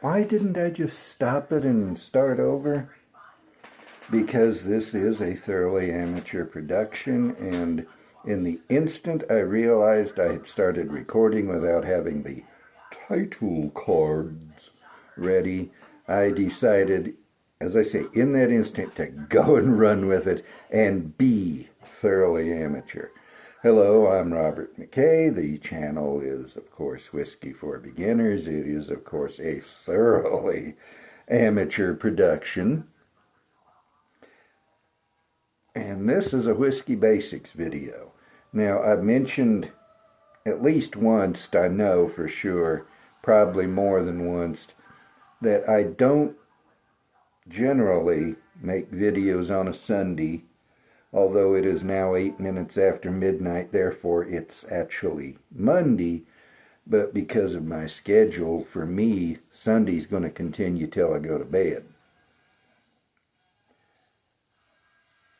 Why didn't I just stop it and start over? Because this is a thoroughly amateur production, and in the instant I realized I had started recording without having the title cards ready, I decided, as I say, in that instant to go and run with it and be thoroughly amateur. Hello, I'm Robert McKay. The channel is, of course, Whiskey for Beginners. It is, of course, a thoroughly amateur production. And this is a Whisky Basics video. Now, I've mentioned at least once, I know for sure, probably more than once, that I don't generally make videos on a Sunday, although it is now 8 minutes after midnight, therefore it's actually Monday. But because of my schedule, for me, Sunday's going to continue till I go to bed.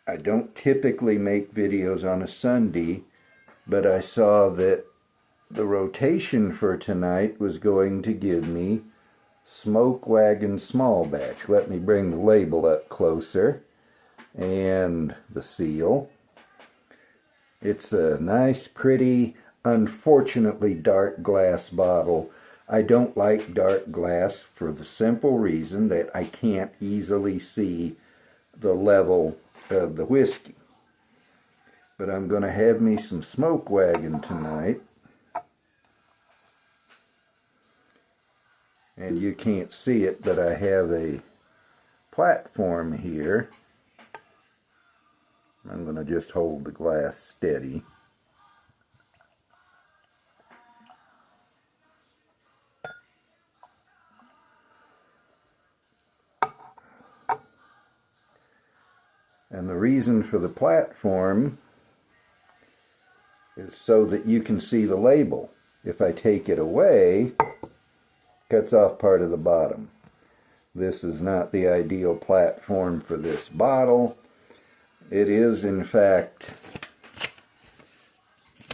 I don't typically make videos on a Sunday, but I saw that the rotation for tonight was going to give me Smoke Wagon Small Batch. Let me bring the label up closer and the seal. It's a nice, pretty, unfortunately dark glass bottle. I don't like dark glass for the simple reason that I can't easily see the level of the whiskey. But I'm going to have me some Smoke Wagon tonight. And you can't see it, but I have a platform here. I'm going to just hold the glass steady. And the reason for the platform is so that you can see the label. If I take it away, cuts off part of the bottom. This is not the ideal platform for this bottle. It is, in fact,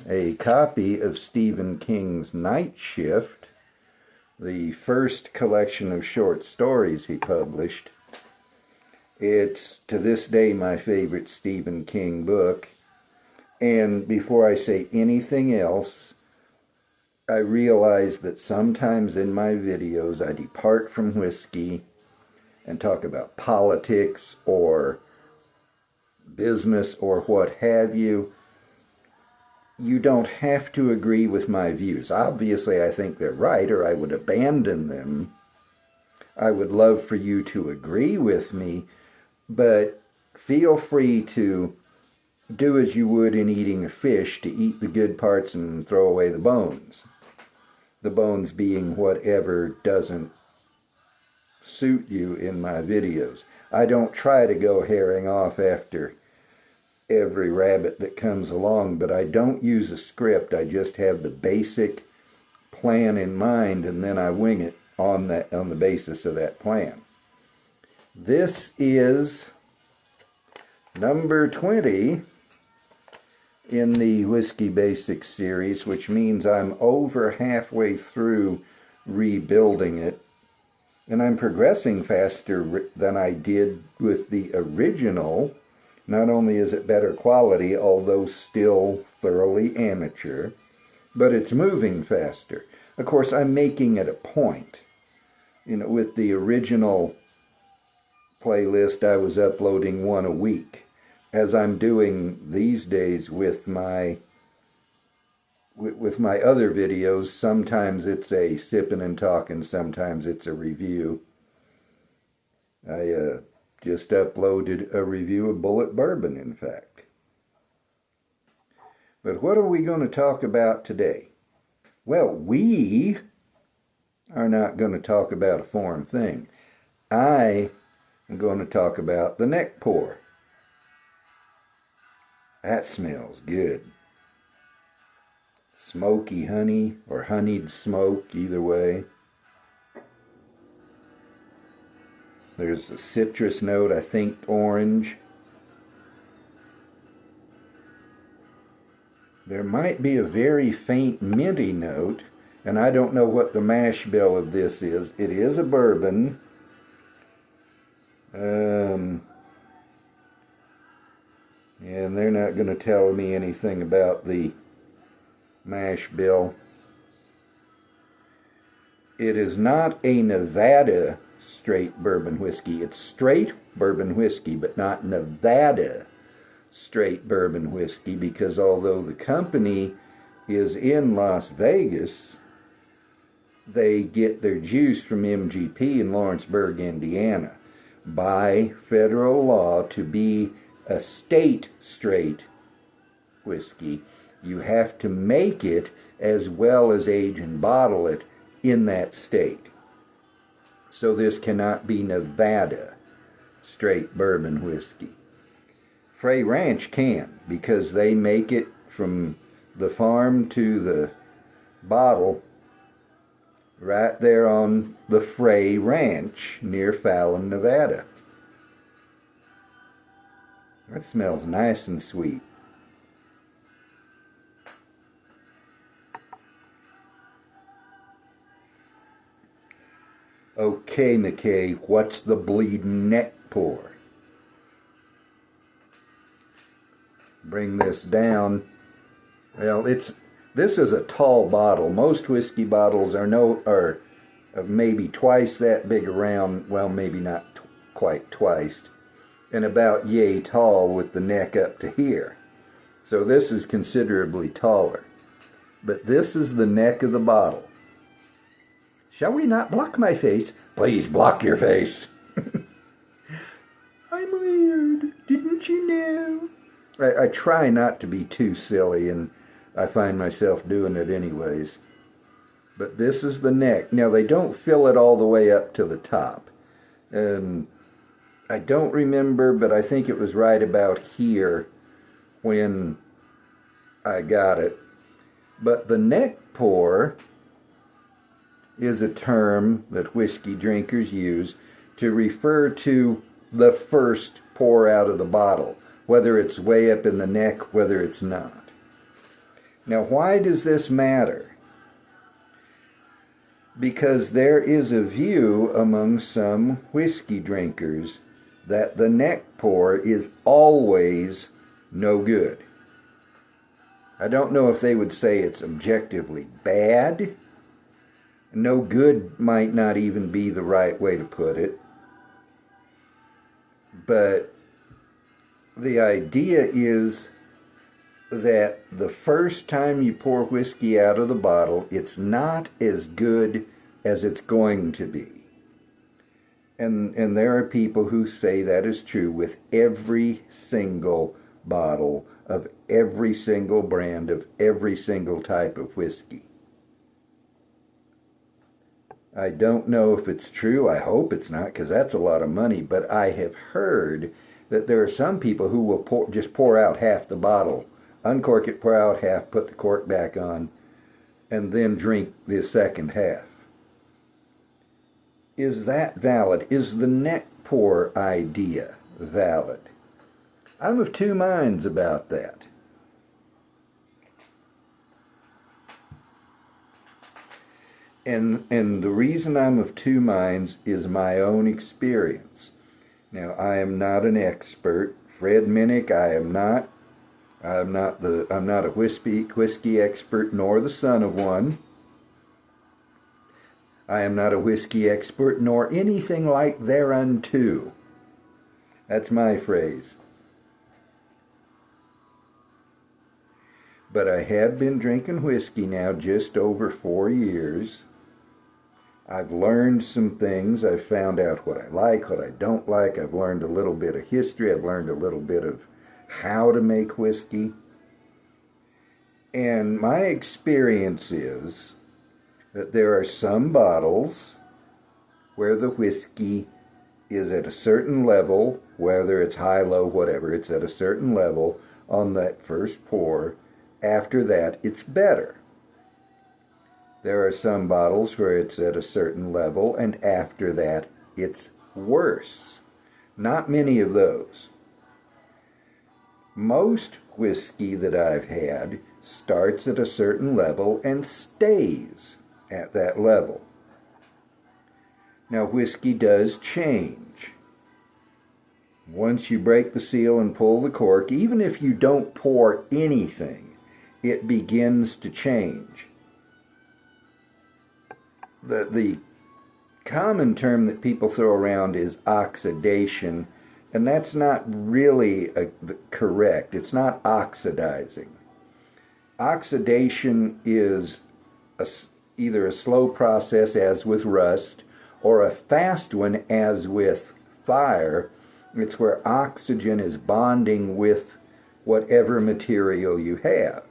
a copy of Stephen King's Night Shift, the first collection of short stories he published. It's, to this day, my favorite Stephen King book. And before I say anything else, I realize that sometimes in my videos I depart from whiskey and talk about politics or business or what have you. You don't have to agree with my views. Obviously, I think they're right, or I would abandon them. I would love for you to agree with me, but feel free to do as you would in eating a fish, to eat the good parts and throw away the bones. The bones being whatever doesn't suit you in my videos. I don't try to go herring off after every rabbit that comes along, but I don't use a script. I just have the basic plan in mind, and then I wing it on the basis of that plan. This is number 20 in the Whisky Basics series, which means I'm over halfway through rebuilding it, and I'm progressing faster than I did with the original. Not only is it better quality, although still thoroughly amateur, but it's moving faster. Of course, I'm making it a point. You know, with the original playlist, I was uploading one a week. As I'm doing these days with my other videos, sometimes it's a sipping and talking, sometimes it's a review. I just uploaded a review of Bullet Bourbon, in fact. But what are we going to talk about today? Well, we are not going to talk about a foreign thing. I am going to talk about the neck pour. That smells good. Smoky honey, or honeyed smoke, either way. There's a citrus note, I think orange. There might be a very faint minty note, And I don't know what the mash bill of this is. It is a bourbon. And they're not going to tell me anything about the mash bill. It is not a Nevada straight bourbon whiskey. It's straight bourbon whiskey, but not Nevada straight bourbon whiskey, because although the company is in Las Vegas, they get their juice from MGP in Lawrenceburg, Indiana. By federal law, to be a state straight whiskey, you have to make it as well as age and bottle it in that state. So this cannot be Nevada straight bourbon whiskey. Frey Ranch can, because they make it from the farm to the bottle right there on the Frey Ranch near Fallon, Nevada. That smells nice and sweet. Okay, McKay, what's the bleeding neck pour? Bring this down. Well, this is a tall bottle. Most whiskey bottles are maybe twice that big around. Well, maybe not quite twice, and about yay tall with the neck up to here. So this is considerably taller. But this is the neck of the bottle. Shall we not block my face? Please block your face. I'm weird. Didn't you know? I try not to be too silly, and I find myself doing it anyways. But this is the neck. Now, they don't fill it all the way up to the top. And I don't remember, but I think it was right about here when I got it. But the neck pour is a term that whiskey drinkers use to refer to the first pour out of the bottle, whether it's way up in the neck, whether it's not. Now, why does this matter? Because there is a view among some whiskey drinkers that the neck pour is always no good. I don't know if they would say it's objectively bad. No good might not even be the right way to put it. But the idea is that the first time you pour whiskey out of the bottle, it's not as good as it's going to be. And there are people who say that is true with every single bottle of every single brand of every single type of whiskey. I don't know if it's true. I hope it's not, because that's a lot of money. But I have heard that there are some people who will just pour out half the bottle, uncork it, pour out half, put the cork back on, and then drink the second half. Is that valid? Is the neck pour idea valid? I'm of two minds about that. And the reason I'm of two minds is my own experience. Now, I am not an expert. Fred Minnick, I am not. I'm not a whiskey expert, nor the son of one. I am not a whiskey expert, nor anything like thereunto. That's my phrase. But I have been drinking whiskey now just over 4 years. I've learned some things. I've found out what I like, what I don't like. I've learned a little bit of history. I've learned a little bit of how to make whiskey. And my experience is that there are some bottles where the whiskey is at a certain level, whether it's high, low, whatever, it's at a certain level on that first pour. After that, it's better. There are some bottles where it's at a certain level, and after that, it's worse. Not many of those. Most whiskey that I've had starts at a certain level and stays at that level. Now, whiskey does change. Once you break the seal and pull the cork, even if you don't pour anything, it begins to change. The common term that people throw around is oxidation, and that's not really correct. It's not oxidizing. Oxidation is either a slow process, as with rust, or a fast one, as with fire. It's where oxygen is bonding with whatever material you have,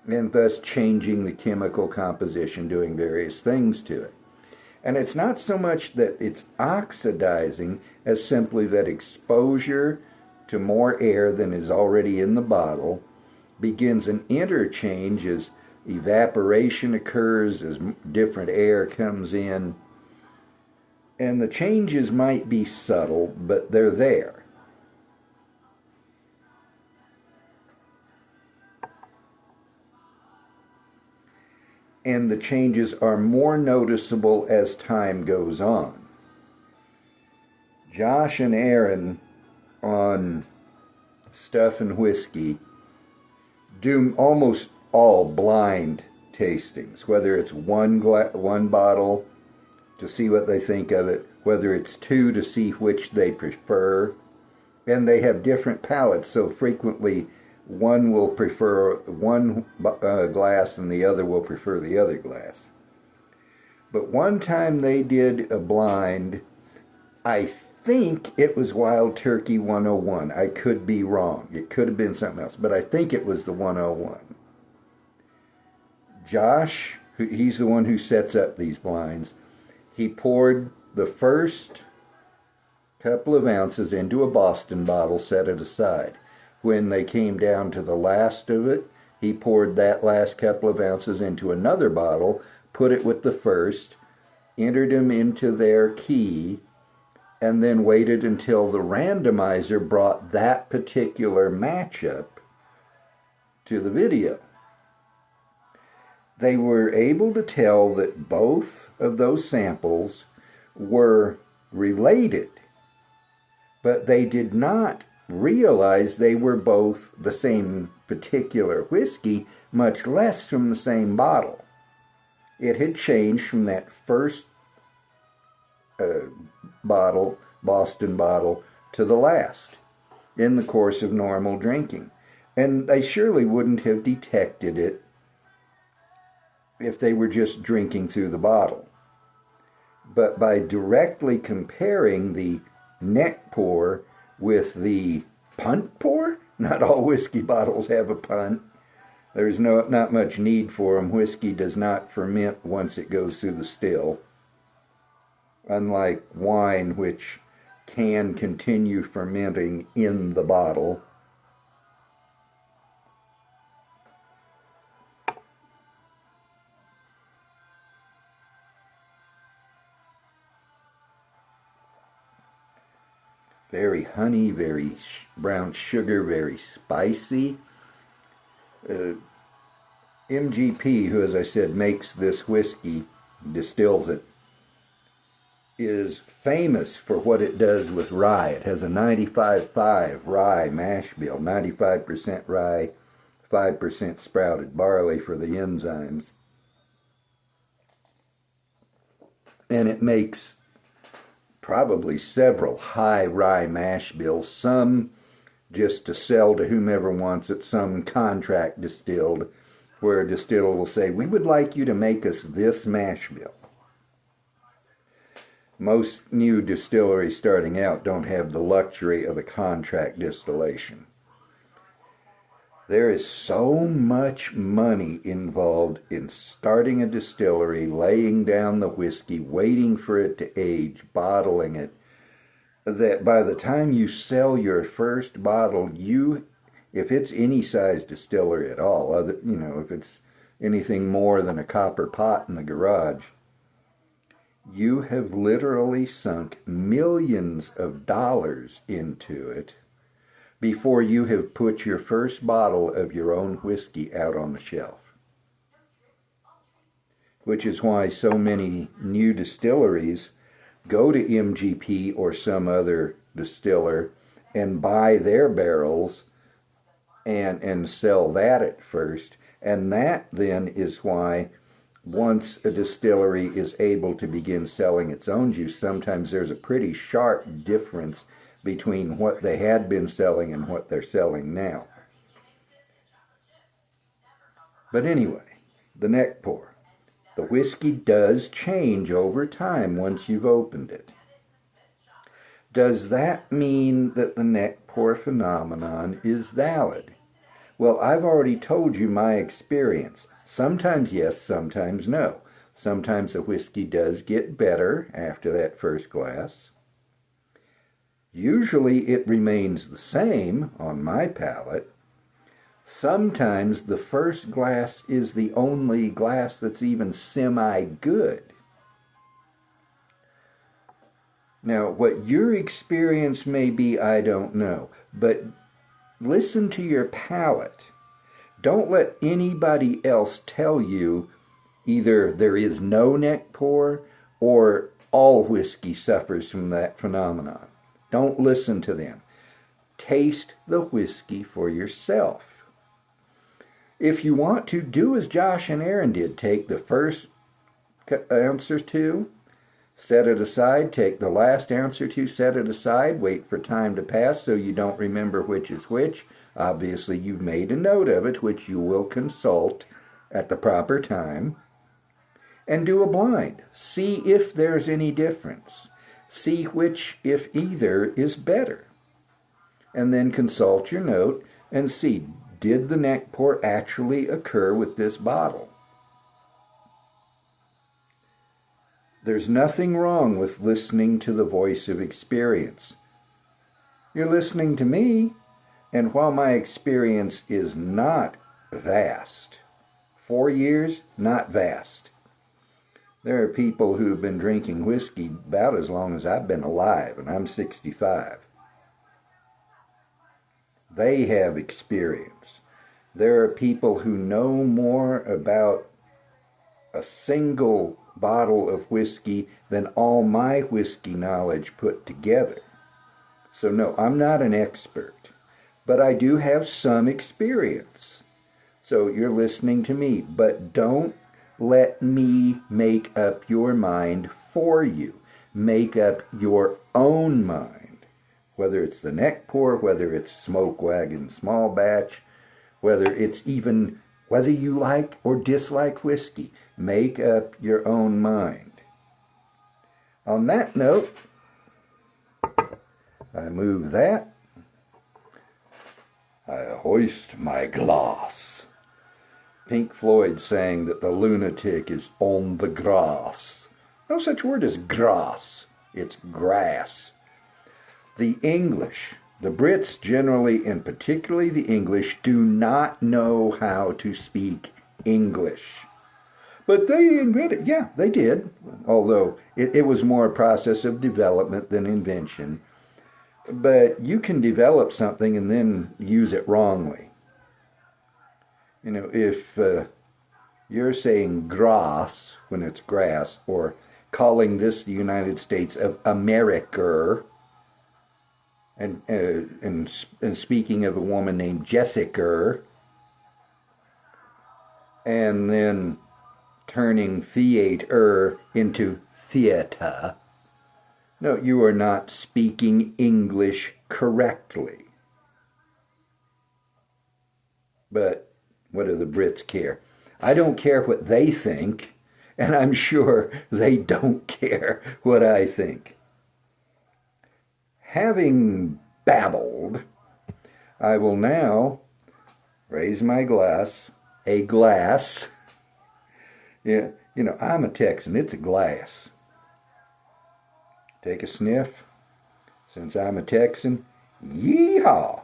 and thus changing the chemical composition, doing various things to it. And it's not so much that it's oxidizing as simply that exposure to more air than is already in the bottle begins an interchange as evaporation occurs, as different air comes in. And the changes might be subtle, but they're there. And the changes are more noticeable as time goes on. Josh and Aaron on Stuff and Whiskey do almost all blind tastings, whether it's one bottle to see what they think of it, whether it's two to see which they prefer. And they have different palates, so frequently one will prefer one glass and the other will prefer the other glass. But one time they did a blind, I think it was Wild Turkey 101. I could be wrong. It could have been something else, but I think it was the 101. Josh, he's the one who sets up these blinds, he poured the first couple of ounces into a Boston bottle, set it aside. When they came down to the last of it, he poured that last couple of ounces into another bottle, put it with the first, entered them into their key, and then waited until the randomizer brought that particular matchup to the video. They were able to tell that both of those samples were related, but they did not realize they were both the same particular whiskey, much less from the same bottle. It had changed from that first bottle, Boston bottle, to the last in the course of normal drinking. And they surely wouldn't have detected it if they were just drinking through the bottle. But by directly comparing the neck pour with the punt pour, not all whiskey bottles have a punt. There's not much need for them. Whiskey does not ferment once it goes through the still, unlike wine, which can continue fermenting in the bottle. Very honey, very brown sugar, very spicy. MGP, who, as I said, makes this whiskey, distills it, is famous for what it does with rye. It has a 95.5 rye mash bill, 95% rye, 5% sprouted barley for the enzymes. And it makes probably several high rye mash bills, some just to sell to whomever wants it, some contract distilled, where a distiller will say, we would like you to make us this mash bill. Most new distilleries starting out don't have the luxury of a contract distillation. There is so much money involved in starting a distillery, laying down the whiskey, waiting for it to age, bottling it, that by the time you sell your first bottle, if it's any size distillery at all, if it's anything more than a copper pot in the garage, you have literally sunk millions of dollars into it before you have put your first bottle of your own whiskey out on the shelf. which is why so many new distilleries go to MGP or some other distiller and buy their barrels and sell that at first. And that then is why once a distillery is able to begin selling its own juice, sometimes there's a pretty sharp difference between what they had been selling and what they're selling now. But anyway, the neck pour. The whiskey does change over time once you've opened it. Does that mean that the neck pour phenomenon is valid? Well, I've already told you my experience. Sometimes yes, sometimes no. Sometimes the whiskey does get better after that first glass. Usually it remains the same on my palate. Sometimes the first glass is the only glass that's even semi-good. Now, what your experience may be, I don't know, but listen to your palate. Don't let anybody else tell you either there is no neck pour or all whiskey suffers from that phenomenon. Don't listen to them. Taste the whiskey for yourself. If you want to, do as Josh and Aaron did. Take the first ounce or two, set it aside. Take the last ounce or two, set it aside. Wait for time to pass so you don't remember which is which. Obviously, you've made a note of it, which you will consult at the proper time. And do a blind. See if there's any difference. See which, if either, is better. And then consult your note and see, did the neck pour actually occur with this bottle? There's nothing wrong with listening to the voice of experience. You're listening to me, and while my experience is not vast, 4 years, not vast. There are people who've been drinking whiskey about as long as I've been alive, and I'm 65. They have experience. There are people who know more about a single bottle of whiskey than all my whiskey knowledge put together. So no, I'm not an expert, but I do have some experience. So you're listening to me, but don't let me make up your mind for you. Make up your own mind. Whether it's the neck pour, whether it's smoke wagon small batch, whether you like or dislike whiskey. Make up your own mind. On that note, I move that. I hoist my glass. Pink Floyd sang that the lunatic is on the grass. No such word as grass. It's grass. The English, the Brits generally, and particularly the English, do not know how to speak English. But they invented, yeah, they did. Although it was more a process of development than invention. But you can develop something and then use it wrongly. You know, if you're saying grass when it's grass, or calling this the United States of America, and speaking of a woman named Jessica, and then turning theater into theater, no, you are not speaking English correctly. But what do the Brits care? I don't care what they think, and I'm sure they don't care what I think. Having babbled, I will now raise my glass, a glass. Yeah, you know, I'm a Texan, it's a glass. Take a sniff. Since I'm a Texan, yeehaw!